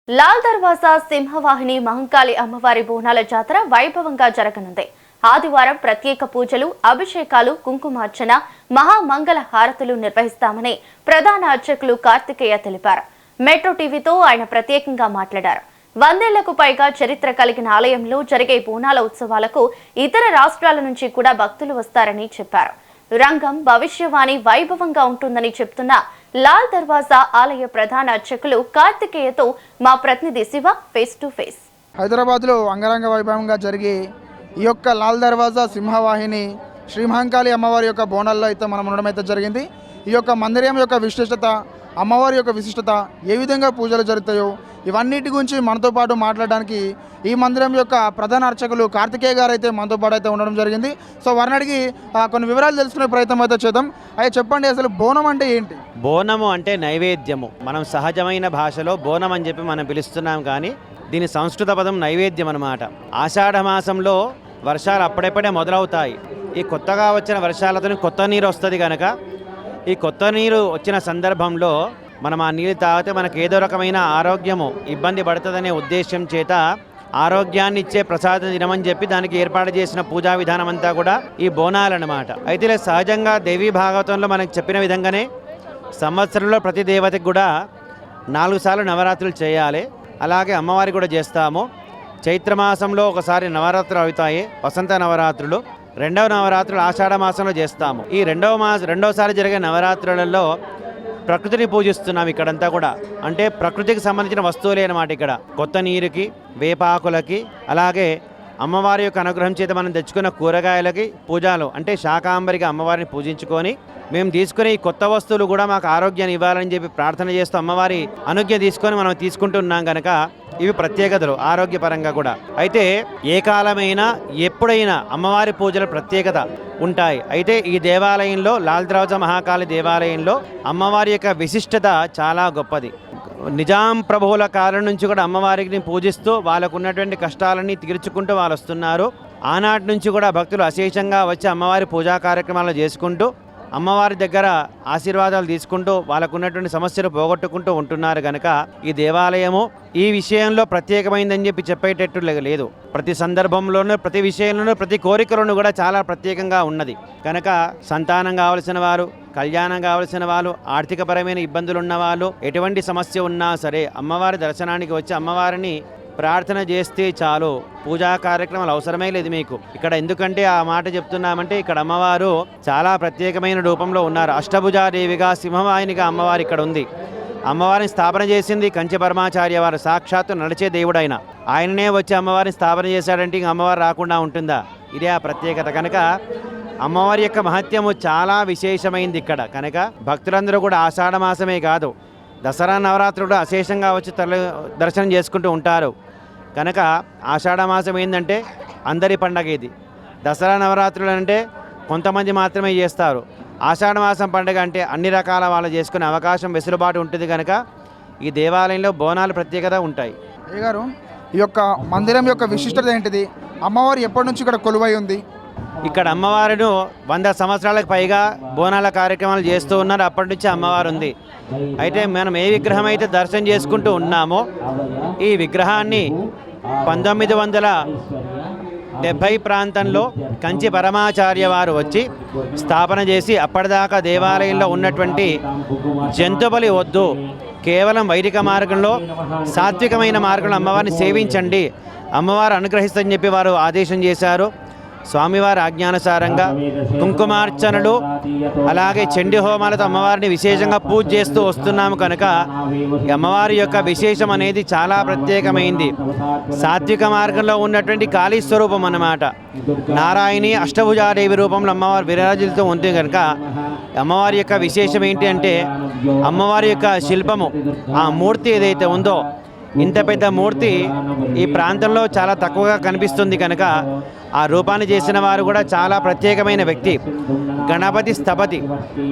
లాల్ దర్వాజా సింహవాహిని మహంకాళి అమ్మవారి బోనాల జాతర వైభవంగా జరగనుంది. ఆదివారం ప్రత్యేక పూజలు, అభిషేకాలు, కుంకుమార్చన, మహామంగళ హారతులు నిర్వహిస్తామని ప్రధాన అర్చకులు కార్తికేయ తెలిపారు. మెట్రో టీవీతో ఆయన ప్రత్యేకంగా మాట్లాడారు. 100 ఏళ్లకు పైగా చరిత్ర కలిగిన ఆలయంలో జరిగే బోనాల ఉత్సవాలకు ఇతర రాష్ట్రాల నుంచి కూడా భక్తులు వస్తారని చెప్పారు. రంగం భవిష్యవాణి వైభవంగా ఉంటుందని చెప్తున్న లాల్ దర్వాజా ఆలయ ప్రధాన అర్చకులు కార్తికేయతో మా ప్రతినిధి శివ ఫేస్ టు ఫేస్. హైదరాబాద్లో అంగరంగ వైభవంగా జరిగే ఈ యొక్క లాల్ దర్వాజా సింహవాహిని శ్రీ మహంకాళి అమ్మవారి యొక్క బోనాల్లో అయితే మనం ఉండడం అయితే జరిగింది. ఈ యొక్క మందిరం యొక్క విశిష్టత, అమ్మవారి యొక్క విశిష్టత, ఏ విధంగా పూజలు జరుగుతాయో ఇవన్నిటి గురించి మనతో పాటు మాట్లాడడానికి ఈ మందిరం యొక్క ప్రధాన అర్చకులు కార్తికేయ గారు అయితే మనతో పాటు అయితే ఉండడం జరిగింది. సో వారిని అడిగి కొన్ని వివరాలు తెలుసుకునే ప్రయత్నం అయితే చేద్దాం. అయితే చెప్పండి, అసలు బోనం అంటే ఏంటి? బోనము అంటే నైవేద్యము. మనం సహజమైన భాషలో బోనం అని చెప్పి మనం పిలుస్తున్నాం, కానీ దీని సంస్కృత పదం నైవేద్యం అన్నమాట. ఆషాఢ మాసంలో వర్షాలు అప్పుడప్పుడే మొదలవుతాయి. ఈ కొత్తగా వచ్చిన వర్షాలతో కొత్త నీరు వస్తుంది కనుక ఈ కొత్త నీరు వచ్చిన సందర్భంలో మనం ఆ నీళ్ళు తాగితే మనకు ఏదో రకమైన ఆరోగ్యము ఇబ్బంది పడుతుందనే ఉద్దేశం చేత ఆరోగ్యాన్ని ఇచ్చే ప్రసాద దినమని చెప్పి దానికి ఏర్పాటు చేసిన పూజా విధానం అంతా కూడా ఈ బోనాలన్నమాట. అయితే సహజంగా దేవీ భాగవతంలో మనకు చెప్పిన విధంగానే సంవత్సరంలో ప్రతి దేవతకి కూడా 4 సార్లు నవరాత్రులు చేయాలి. అలాగే అమ్మవారికి కూడా చేస్తాము. చైత్రమాసంలో ఒకసారి నవరాత్రులు అవుతాయి, వసంత నవరాత్రులు. రెండవ నవరాత్రులు ఆషాఢ మాసంలో చేస్తాము. ఈ రెండవసారి జరిగే నవరాత్రులలో ప్రకృతిని పూజిస్తున్నాం ఇక్కడంతా కూడా. అంటే ప్రకృతికి సంబంధించిన వస్తువులే అన్నమాట. ఇక్కడ కొత్త నీరుకి, వేపాకులకి, అలాగే అమ్మవారి యొక్క అనుగ్రహం చేత మనం తెచ్చుకున్న కూరగాయలకి పూజలు, అంటే శాకాంబరిగా అమ్మవారిని పూజించుకొని మేము తీసుకునే ఈ కొత్త వస్తువులు కూడా మాకు ఆరోగ్యాన్ని ఇవ్వాలని చెప్పి ప్రార్థన చేస్తూ అమ్మవారి అనుజ్ఞ తీసుకొని మనం తీసుకుంటున్నాం కనుక ఇవి ప్రత్యేకతలు ఆరోగ్యపరంగా కూడా. అయితే ఏ కాలమైనా ఎప్పుడైనా అమ్మవారి పూజల ప్రత్యేకత ఉంటాయి. అయితే ఈ దేవాలయంలో లాల్ దర్వాజా మహాకాళి దేవాలయంలో అమ్మవారి యొక్క విశిష్టత చాలా గొప్పది. నిజాం ప్రభువుల కాలం నుంచి కూడా అమ్మవారిని పూజిస్తూ వాళ్ళకు ఉన్నటువంటి కష్టాలన్నీ తీర్చుకుంటూ వాళ్ళు వస్తున్నారు. ఆనాటి నుంచి కూడా భక్తులు అశేషంగా వచ్చి అమ్మవారి పూజా కార్యక్రమాలు చేసుకుంటూ అమ్మవారి దగ్గర ఆశీర్వాదాలు తీసుకుంటూ వాళ్ళకు ఉన్నటువంటి సమస్యలు పోగొట్టుకుంటూ ఉంటున్నారు కనుక ఈ దేవాలయము ఈ విషయంలో ప్రత్యేకమైందని చెప్పి చెప్పేటట్టు లేదు. ప్రతి సందర్భంలోనూ, ప్రతి విషయంలోనూ, ప్రతి కోరికలను కూడా చాలా ప్రత్యేకంగా ఉన్నది కనుక సంతానం కావలసిన వారు, కళ్యాణం కావలసిన వాళ్ళు, ఆర్థికపరమైన ఇబ్బందులు ఉన్నవాళ్ళు, ఎటువంటి సమస్య ఉన్నా సరే అమ్మవారి దర్శనానికి వచ్చి అమ్మవారిని ప్రార్థన చేస్తే చాలు. పూజా కార్యక్రమాలు అవసరమే లేదు మీకు ఇక్కడ. ఎందుకంటే ఆ మాట చెప్తున్నామంటే ఇక్కడ అమ్మవారు చాలా ప్రత్యేకమైన రూపంలో ఉన్నారు. అష్టభుజాదేవిగా, సింహవాహినిగా అమ్మవారు ఇక్కడ ఉంది. అమ్మవారిని స్థాపన చేసింది కంచి పరమాచార్య వారు, సాక్షాత్తు నడిచే దేవుడైన ఆయననే వచ్చి అమ్మవారిని స్థాపన చేశాడంటే ఇంక అమ్మవారు రాకుండా ఉంటుందా? ఇదే ఆ ప్రత్యేకత కనుక అమ్మవారి యొక్క మహత్యము చాలా విశేషమైంది ఇక్కడ. కనుక భక్తులందరూ కూడా ఆషాఢ మాసమే కాదు, దసరా నవరాత్రులు అశేషంగా వచ్చి దర్శనం చేసుకుంటూ ఉంటారు. కనుక ఆషాఢ మాసం ఏంటంటే అందరి పండగ ఇది. దసరా నవరాత్రులు అంటే కొంతమంది మాత్రమే చేస్తారు. ఆషాఢ మాసం పండుగ అంటే అన్ని రకాల వాళ్ళు చేసుకునే అవకాశం, వెసులుబాటు ఉంటుంది. కనుక ఈ దేవాలయంలో బోనాలు ప్రత్యేకత ఉంటాయి. ఏ గారు, ఈ యొక్క మందిరం యొక్క విశిష్టత ఏంటిది? అమ్మవారు ఎప్పటి నుంచి ఇక్కడ కొలువై ఉంది? ఇక్కడ అమ్మవారిను 100 సంవత్సరాలకు పైగా బోనాల కార్యక్రమాలు చేస్తూ ఉన్నారు. అప్పటి నుంచి అమ్మవారు ఉంది. అయితే మనం ఏ విగ్రహం అయితే దర్శనం చేసుకుంటూ ఉన్నామో ఈ విగ్రహాన్ని 1970 ప్రాంతంలో కంచి పరమాచార్య వారు వచ్చి స్థాపన చేసి అప్పటిదాకా దేవాలయంలో ఉన్నటువంటి జంతుబలి వద్దు, కేవలం వైదిక మార్గంలో, సాత్వికమైన మార్గంలో అమ్మవారిని సేవించండి, అమ్మవారు అనుగ్రహిస్తని చెప్పి వారు ఆదేశం చేశారు. స్వామివారి ఆజ్ఞానుసారంగా కుంకుమార్చనలు, అలాగే చండీ హోమాలతో అమ్మవారిని విశేషంగా పూజ చేస్తూ వస్తున్నాము కనుక అమ్మవారి యొక్క విశేషం అనేది చాలా ప్రత్యేకమైంది. సాత్విక మార్గంలో ఉన్నటువంటి కాళీ స్వరూపం అన్నమాట. నారాయణి అష్టభుజాదేవి రూపంలో అమ్మవారు విరాజిల్తో ఉంది కనుక అమ్మవారి యొక్క విశేషం ఏంటి అంటే అమ్మవారి యొక్క శిల్పము, ఆ మూర్తి ఏదైతే ఉందో, ఇంత పెద్ద మూర్తి ఈ ప్రాంతంలో చాలా తక్కువగా కనిపిస్తుంది కనుక ఆ రూపాన్ని చేసిన వారు కూడా చాలా ప్రత్యేకమైన వ్యక్తి. గణపతి స్థపతి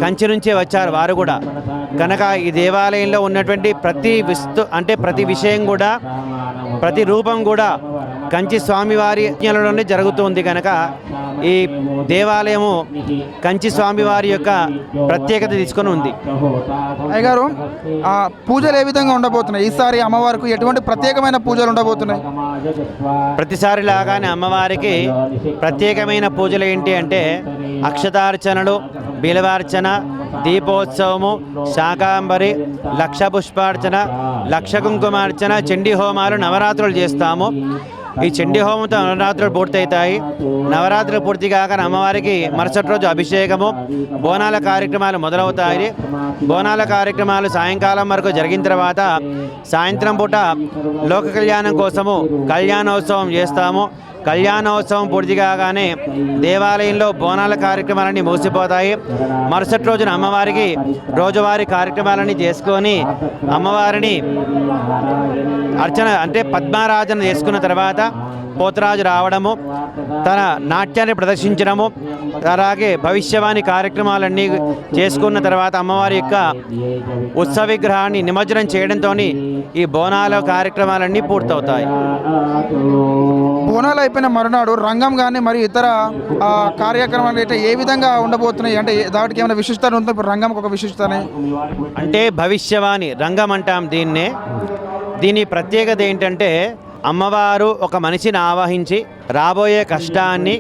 కంచి నుంచే వచ్చారు వారు కూడా. కనుక ఈ దేవాలయంలో ఉన్నటువంటి ప్రతి విషయం కూడా, ప్రతి రూపం కూడా కంచి స్వామివారి యజ్ఞంలోనే జరుగుతుంది కనుక ఈ దేవాలయము కంచి స్వామివారి యొక్క ప్రత్యేకత తీసుకొని ఉంది. అయ్యగారు, పూజలు ఏ విధంగా ఉండబోతున్నాయి? ఈసారి అమ్మవారికి ఎటువంటి ప్రత్యేకమైన పూజలు ఉండబోతున్నాయి? ప్రతిసారి లాగానే అమ్మవారికి ప్రత్యేకమైన పూజలు ఏంటి అంటే అక్షతార్చనలు, బిలవార్చన, దీపోత్సవము, శాకాంబరి, లక్ష పుష్పార్చన, లక్ష కుంకుమార్చన, చండీ హోమాలు నవరాత్రులు చేస్తాము. ఈ చండీ హోమంతో నవరాత్రులు పూర్తవుతాయి. నవరాత్రులు పూర్తి కాక అమ్మవారికి మరుసటి రోజు అభిషేకము, బోనాల కార్యక్రమాలు మొదలవుతాయి. బోనాల కార్యక్రమాలు సాయంకాలం వరకు జరిగిన తర్వాత సాయంత్రం పూట లోక కళ్యాణం కోసము కళ్యాణోత్సవం చేస్తాము. కళ్యాణోత్సవం పూర్తి కాగానే దేవాలయంలో బోనాల కార్యక్రమాలన్నీ మూసిపోతాయి. మరుసటి రోజున అమ్మవారికి రోజువారీ కార్యక్రమాలన్నీ చేసుకొని అమ్మవారిని అర్చన అంటే పద్మారాధన చేసుకున్న తర్వాత పోతరాజు రావడము, తన నాట్యాన్ని ప్రదర్శించడము, అలాగే భవిష్యవాణి కార్యక్రమాలన్నీ చేసుకున్న తర్వాత అమ్మవారి యొక్క ఉత్సవ విగ్రహాన్ని నిమజ్జనం చేయడంతో ఈ బోనాల కార్యక్రమాలన్నీ పూర్తవుతాయి. బోనాలు అయిపోయిన మరునాడు రంగం కానీ మరియు ఇతర కార్యక్రమాలు అయితే ఏ విధంగా ఉండబోతున్నాయి? అంటే దానికి ఏమైనా విశిష్టత ఉంటుంది? ఇప్పుడు రంగంకి ఒక విశిష్టత అంటే భవిష్యవాణి రంగం అంటాం దీన్నే. దీని ప్రత్యేకత ఏంటంటే అమ్మవారు ఒక మనిషిని ఆవాహించి రాబోయే కష్టాన్ని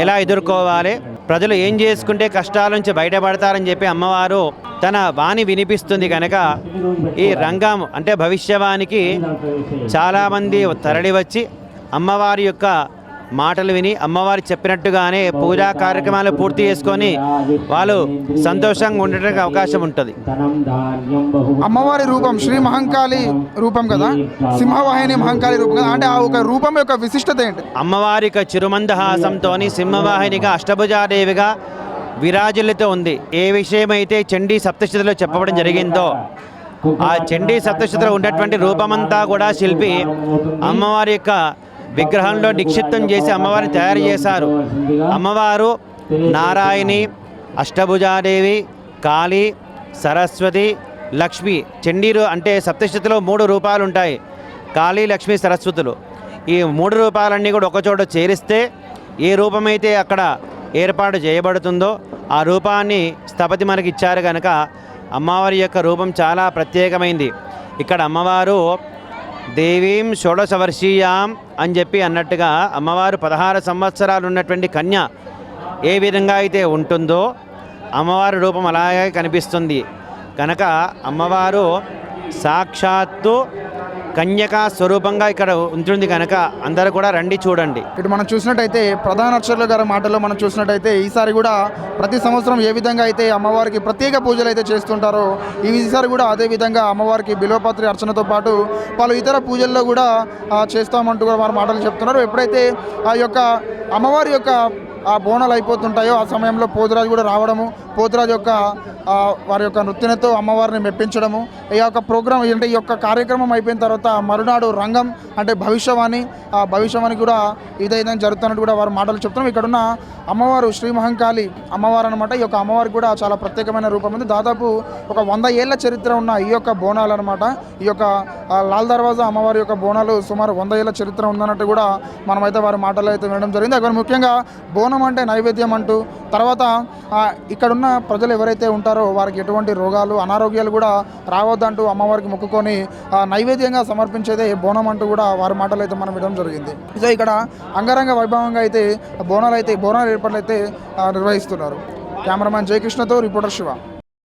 ఎలా ఎదుర్కోవాలి, ప్రజలు ఏం చేసుకుంటే కష్టాల నుంచి బయటపడతారని చెప్పి అమ్మవారు తన వాణి వినిపిస్తుంది. కనుక ఈ రంగం అంటే భవిష్యవాణికి చాలామంది తరలి వచ్చి అమ్మవారి యొక్క మాటలు విని అమ్మవారు చెప్పినట్టుగానే పూజా కార్యక్రమాలు పూర్తి చేసుకొని వాళ్ళు సంతోషంగా ఉండడానికి అవకాశం ఉంటుంది. అమ్మవారి రూపం శ్రీ మహంకాళి రూపం కదా, సింహవాహిని మహంకాళి రూపం కదా, అంటే ఆ ఒక రూపం యొక్క విశిష్టత ఏంటి? అమ్మవారి యొక్క చిరుమందహాసంతో సింహవాహినిగా అష్టభుజాదేవిగా విరాజిల్లుతూ ఉంది. ఏ విషయమైతే చండీ సప్తశతిలో చెప్పబడం జరిగిందో ఆ చండీ సప్తశతిలో ఉన్నటువంటి రూపమంతా కూడా శిల్పి అమ్మవారి యొక్క విగ్రహంలో నిక్షిప్తం చేసి అమ్మవారిని తయారు చేశారు. అమ్మవారు నారాయణి, అష్టభుజాదేవి, కాళీ, సరస్వతి, లక్ష్మి. చండీరు అంటే సప్తశతిలో 3 రూపాలు ఉంటాయి, కాళీ, లక్ష్మి, సరస్వతులు. ఈ 3 రూపాలన్నీ కూడా ఒకచోట చేరిస్తే ఏ రూపమైతే అక్కడ ఏర్పాటు చేయబడుతుందో ఆ రూపాన్ని స్థపతి మనకి ఇచ్చారు. కనుక అమ్మవారి యొక్క రూపం చాలా ప్రత్యేకమైంది. ఇక్కడ అమ్మవారు దేవీం షోడశవర్షీయాం అని చెప్పి అన్నట్టుగా అమ్మవారు 16 సంవత్సరాలు ఉన్నటువంటి కన్య ఏ విధంగా అయితే ఉంటుందో అమ్మవారి రూపం అలాగే కనిపిస్తుంది. కనుక అమ్మవారు సాక్షాత్తు కన్యకా స్వరూపంగా ఇక్కడ ఉంటుంది. కనుక అందరూ కూడా రండి, చూడండి. ఇటు మనం చూసినట్టయితే ప్రధాన అర్చకుల గారి మాటల్లో మనం చూసినట్టయితే ఈసారి కూడా ప్రతి సంవత్సరం ఏ విధంగా అయితే అమ్మవారికి ప్రత్యేక పూజలు అయితే చేస్తుంటారో ఈసారి కూడా అదే విధంగా అమ్మవారికి బిల్వపత్రి అర్చనతో పాటు పలు ఇతర పూజల్లో కూడా చేస్తామంటూ కూడా వారి మాటలు చెప్తున్నారు. ఎప్పుడైతే ఆ యొక్క అమ్మవారి యొక్క ఆ బోనాలు అయిపోతుంటాయో ఆ సమయంలో పోతురాజు కూడా రావడము, పోతురాజు యొక్క వారి యొక్క నృత్యంతో అమ్మవారిని మెప్పించడము, ఈ యొక్క ప్రోగ్రాం అంటే ఈ యొక్క కార్యక్రమం అయిపోయిన తర్వాత మరునాడు రంగం అంటే భవిష్యవాణి, ఆ భవిష్యవాణి కూడా ఇదైనా జరుగుతున్నట్టు కూడా వారు మాటలు చెప్తున్నాం. ఇక్కడున్న అమ్మవారు శ్రీ మహంకాళి అమ్మవారు అనమాట. ఈ యొక్క అమ్మవారికి కూడా చాలా ప్రత్యేకమైన రూపం ఉంది. దాదాపు ఒక 100 ఏళ్ల చరిత్ర ఉన్న ఈ యొక్క బోనాలు అనమాట. ఈ యొక్క లాల్ దర్వాజా అమ్మవారి యొక్క బోనాలు సుమారు 100 ఏళ్ల చరిత్ర ఉందన్నట్టు కూడా మనమైతే వారి మాటలు అయితే వినడం జరిగింది. అక్కడ ముఖ్యంగా బోనం అంటే నైవేద్యం అంటూ, తర్వాత ఇక్కడున్న ప్రజలు ఎవరైతే ఉంటారో వారికి ఎటువంటి రోగాలు అనారోగ్యాలు కూడా రావద్దంటూ అమ్మవారికి మొక్కుకొని నైవేద్యంగా సమర్పించేదే బోనం అంటూ కూడా వారి మాటలు అయితే మనం వినడం జరిగింది. సో ఇక్కడ అంగరంగ వైభవంగా అయితే బోనాలు ఏర్పాట్లు అయితే నిర్వహిస్తున్నారు. కెమెరామ్యాన్ జయకృష్ణతో రిపోర్టర్ శివ.